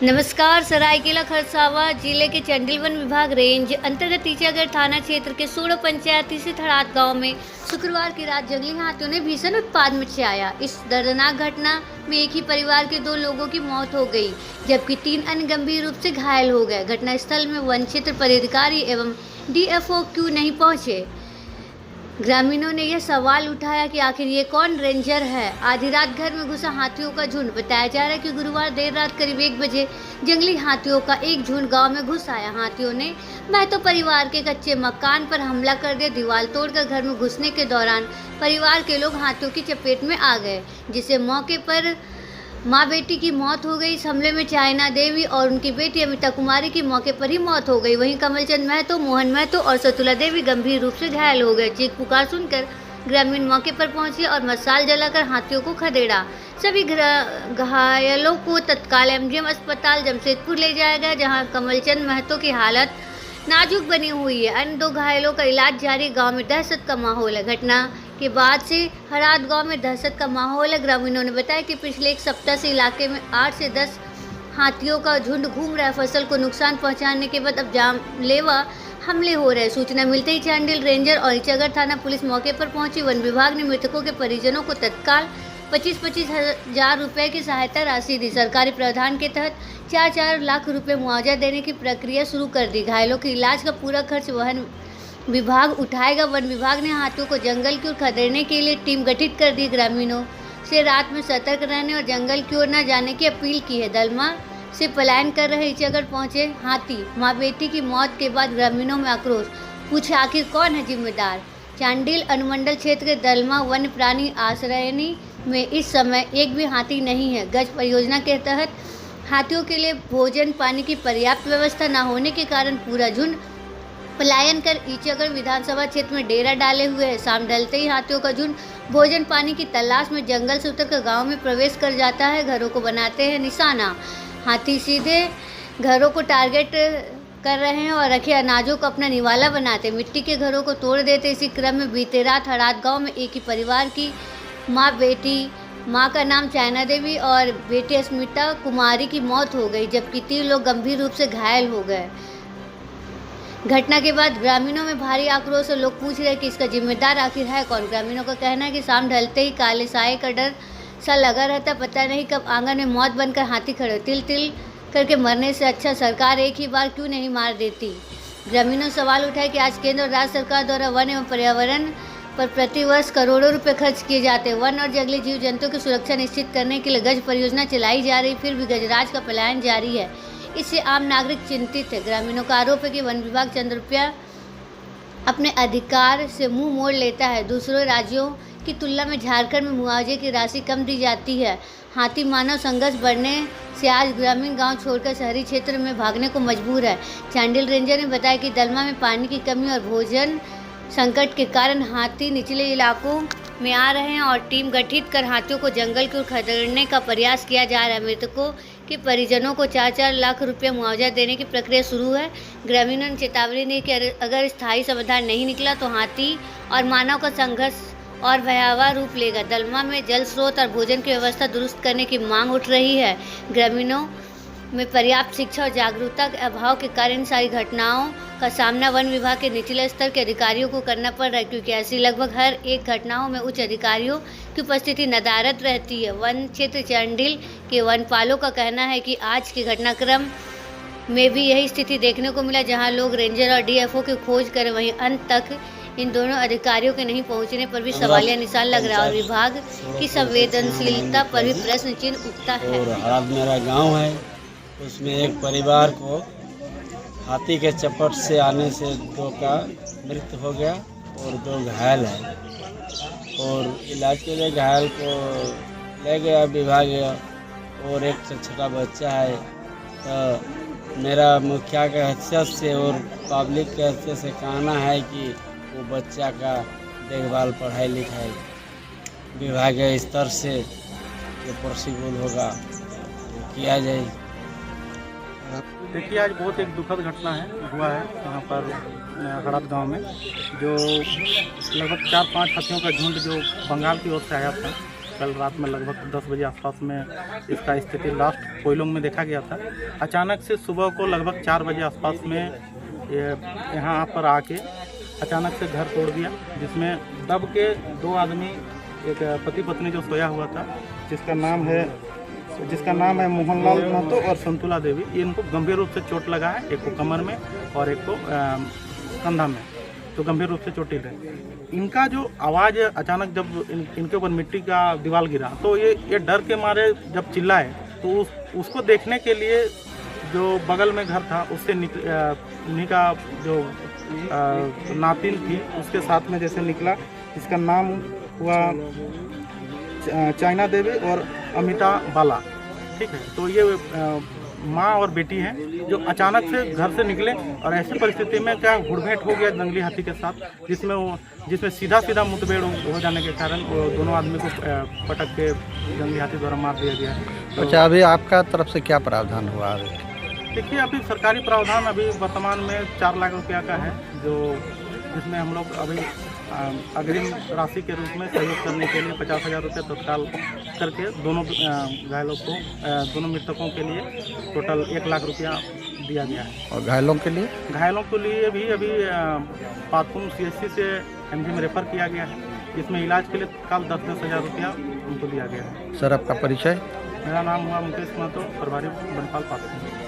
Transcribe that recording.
नमस्कार। सरायकेला खरसावां जिले के चंडील वन विभाग रेंज अंतर्गत टीचागढ़ थाना क्षेत्र के सूड़ो पंचायती से थड़ात गांव में शुक्रवार की रात जंगली हाथियों ने भीषण उत्पात मचाया। इस दर्दनाक घटना में एक ही परिवार के 2 लोगों की मौत हो गई, जबकि 3 अन्य गंभीर रूप से घायल हो गए। घटनास्थल में वन क्षेत्र पदाधिकारी एवं DFO क्यों नहीं पहुंचे? ग्रामीणों ने यह सवाल उठाया कि आखिर ये कौन रेंजर है। आधी रात घर में घुसा हाथियों का झुंड। बताया जा रहा है कि गुरुवार देर रात करीब 1 बजे जंगली हाथियों का एक झुंड गांव में घुस आया। हाथियों ने महतो परिवार के कच्चे मकान पर हमला कर दिया। दीवार तोड़कर घर में घुसने के दौरान परिवार के लोग हाथियों की चपेट में आ गए, जिससे मौके पर माँ बेटी की मौत हो गई। इस हमले में चाइना देवी और उनकी बेटी अमिता कुमारी की मौके पर ही मौत हो गई। वहीं कमलचंद महतो, मोहन महतो और सतुला देवी गंभीर रूप से घायल हो गए। चीख पुकार सुनकर ग्रामीण मौके पर पहुंचे और मशाल जलाकर हाथियों को खदेड़ा। सभी घायलों को तत्काल MGM अस्पताल जमशेदपुर ले जाया गया, जहां कमलचंद महतो की हालत नाजुक बनी हुई है। अन्य 2 घायलों का इलाज जारी। गांव में दहशत का माहौल है। घटना के बाद से हरात गांव में दहशत का माहौल है। ग्रामीणों ने बताया कि पिछले 1 सप्ताह से इलाके में 8 से 10 हाथियों का झुंड घूम रहा है। फसल को नुकसान पहुंचाने के बाद अब जानलेवा हमले हो रहे हैं। सूचना मिलते ही चांडिल रेंजर और टीचागढ़ थाना पुलिस मौके पर पहुंची। वन विभाग ने मृतकों के परिजनों को तत्काल 25-25 हजार रुपए की सहायता राशि दी। सरकारी प्रावधान के तहत 4-4 लाख रुपए मुआवजा देने की प्रक्रिया शुरू कर दी। घायलों के इलाज का पूरा खर्च वन विभाग उठाएगा। वन विभाग ने हाथियों को जंगल की ओर खदेड़ने के लिए टीम गठित कर दी। ग्रामीणों से रात में सतर्क रहने और जंगल की ओर न जाने की अपील की है। दलमा से पलायन कर रहे टीचागढ़ पहुंचे हाथी। माँ बेटी की मौत के बाद ग्रामीणों में आक्रोश। पूछे आखिर कौन है जिम्मेदार? चांडिल अनुमंडल क्षेत्र के दलमा वन्य प्राणी आश्रयनी में इस समय एक भी हाथी नहीं है। गज परियोजना के तहत हाथियों के लिए भोजन पानी की पर्याप्त व्यवस्था न होने के कारण पूरा झुंड पलायन कर टीचागढ़ विधानसभा क्षेत्र में डेरा डाले हुए है। शाम ढलते ही हाथियों का झुंड भोजन पानी की तलाश में जंगल से उतरकर गांव में प्रवेश कर जाता है। घरों को बनाते हैं निशाना। हाथी सीधे घरों को टारगेट कर रहे हैं और रखे अनाजों को अपना निवाला बनाते, मिट्टी के घरों को तोड़ देते। इसी क्रम में बीते रात हड़ात गाँव में एक ही परिवार की माँ का नाम चाइना देवी और बेटी अस्मिता कुमारी की मौत हो गई, जबकि 3 लोग गंभीर रूप से घायल हो गए। घटना के बाद ग्रामीणों में भारी आक्रोश है। लोग पूछ रहे हैं कि इसका जिम्मेदार आखिर है कौन? ग्रामीणों का कहना है कि शाम ढलते ही काले साए का डर सा लगा रहता, पता नहीं कब आंगन में मौत बनकर हाथी खड़े। तिल तिल करके मरने से अच्छा सरकार एक ही बार क्यों नहीं मार देती? ग्रामीणों सवाल उठाए कि आज केंद्र और राज्य सरकार द्वारा वन एवं पर्यावरण पर प्रतिवर्ष करोड़ों रुपए खर्च किए जाते हैं। वन और जंगली जीव जंतुओं की सुरक्षा निश्चित करने के लिए गज परियोजना चलाई जा रही, फिर भी गजराज का पलायन जारी है। इससे आम नागरिक चिंतित है। ग्रामीणों का आरोप है कि वन विभाग चंद रुपया अपने अधिकार से मुंह मोड़ लेता है। दूसरे राज्यों की तुलना में झारखंड में मुआवजे की राशि कम दी जाती है। हाथी मानव संघर्ष बढ़ने से आज ग्रामीण गांव छोड़कर शहरी क्षेत्र में भागने को मजबूर है। चांडिल रेंजर ने बताया कि दलमा में पानी की कमी और भोजन संकट के कारण हाथी निचले इलाकों में आ रहे हैं और टीम गठित कर हाथियों को जंगल की ओर खदेड़ने का प्रयास किया जा रहा है। मृतकों के परिजनों को 4-4 लाख रुपये मुआवजा देने की प्रक्रिया शुरू है। ग्रामीणों ने चेतावनी दी कि अगर स्थायी समाधान नहीं निकला तो हाथी और मानव का संघर्ष और भयावह रूप लेगा। दलमा में जल स्रोत और भोजन की व्यवस्था दुरुस्त करने की मांग उठ रही है। ग्रामीणों में पर्याप्त शिक्षा और जागरूकता के अभाव के कारण सारी घटनाओं का सामना वन विभाग के निचले स्तर के अधिकारियों को करना पड़ रहा है, क्योंकि ऐसी लगभग हर एक घटनाओं में उच्च अधिकारियों की उपस्थिति नदारद रहती है। वन क्षेत्र चांडिल के वनपालों का कहना है कि आज के घटनाक्रम में भी यही स्थिति देखने को मिला, जहां लोग रेंजर और DFO की खोज करें, वहीं अंत तक इन दोनों अधिकारियों के नहीं पहुंचने पर भी सवालिया निशान लग रहा है और विभाग की संवेदनशीलता पर भी प्रश्न चिन्ह उठता है। और मेरा गाँव है, उसमें एक परिवार को हाथी के चपेट से आने से 2 का मृत्यु हो गया और 2 घायल है। और इलाज के लिए घायल को ले गया विभाग और एक छोटा बच्चा है। तो मेरा मुखिया के हैसियत से और पब्लिक के हैसियत से कहना है कि वो बच्चा का देखभाल पढ़ाई लिखाई विभाग स्तर से जो पॉसिबल होगा वो किया जाए। देखिए, आज बहुत एक दुखद घटना हुआ है यहाँ पर हड़ात गांव में, जो लगभग 4-5 हाथियों का झुंड जो बंगाल की ओर से आया था कल रात में लगभग 10 बजे आसपास में इसका स्थिति लास्ट कोयलों में देखा गया था। अचानक से सुबह को लगभग 4 बजे आसपास में यहाँ पर आके अचानक से घर तोड़ दिया, जिसमें दब के 2 आदमी, एक पति पत्नी जो सोया हुआ था, जिसका नाम है मोहनलाल महतो और संतुला देवी। इनको गंभीर रूप से चोट लगा है, एक को कमर में और एक को कंधा में, तो गंभीर रूप से चोटिल है। इनका जो आवाज़ अचानक जब इनके ऊपर मिट्टी का दीवार गिरा तो ये डर के मारे जब चिल्लाए, तो उसको देखने के लिए जो बगल में घर था उससे उन्हीं का जो नातिन थी उसके साथ में जैसे निकला, इसका नाम हुआ चाइना देवी और अमिता बाला, ठीक है। तो ये माँ और बेटी हैं जो अचानक से घर से निकले और ऐसी परिस्थिति में क्या मुठभेड़ हो गया जंगली हाथी के साथ, जिसमें सीधा मुठभेड़ हो जाने के कारण वो दोनों आदमी को पटक के जंगली हाथी द्वारा मार दिया गया है। तो अच्छा, अभी आपका तरफ से क्या प्रावधान हुआ? देखिए, अभी सरकारी प्रावधान अभी वर्तमान में 4 लाख रुपया का है, जिसमें हम लोग अभी अग्रिम राशि के रूप में सहयोग करने के लिए 50,000 रुपये तत्काल करके दोनों घायलों को, दोनों मृतकों के लिए टोटल 1 लाख रुपया दिया गया है। और घायलों के लिए भी अभी पातकुम CHC से MG में रेफर किया गया है, जिसमें इलाज के लिए तत्काल 10-10 हज़ार रुपया उनको दिया गया है। सर, आपका परिचय? मेरा नाम हुआ मुकेश महतो, प्रभारी बनपाल पातकुम।